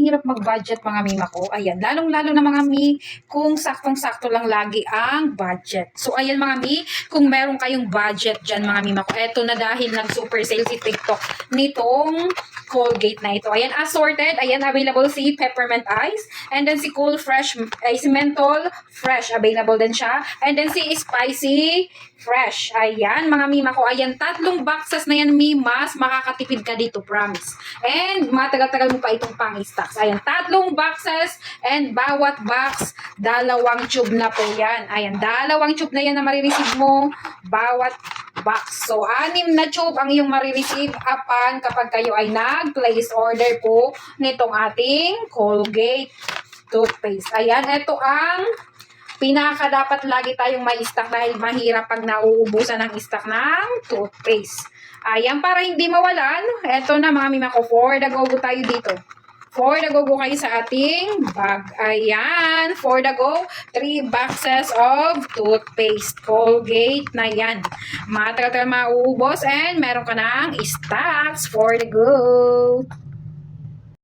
hirap mag-budget mga mima ko. Ayan, lalong-lalo na mga mi, kung saktong-sakto lang lagi ang budget. So, ayan mga mi, kung meron kayong budget dyan mga mima ko, eto na dahil nag-super sale si TikTok nitong Colgate na ito. Ayan, assorted. Ayan, available si Peppermint Ice. And then si Cool Fresh, ay si Menthol Fresh. Available din siya. And then si Spicy Fresh. Ayan, mga mima ko. Ayan, 3 boxes na yan, mi. Mas makakatipid ka dito, promise. And matagal-tagal mo pa itong pang-stocks. Ayan, 3 boxes. And bawat box, 2 tube na po yan. Ayan, 2 tube na yan na marireceive mo. Bawat box. So, 6 na tube ang iyong marireceive upon kapag kayo ay nag-place order po nitong ating Colgate toothpaste. Ayan, ito ang pinaka dapat lagi tayong may stock dahil mahirap pag nauubusan ng stock ng toothpaste. Ayan, para hindi mawalan, ito na mga mima ko, for the go tayo dito. For the go kayo sa ating bag. Ayan, for the go, 3 boxes of toothpaste. Colgate na yan. Matagal-tagal mauubos and meron ka ng stocks for the go.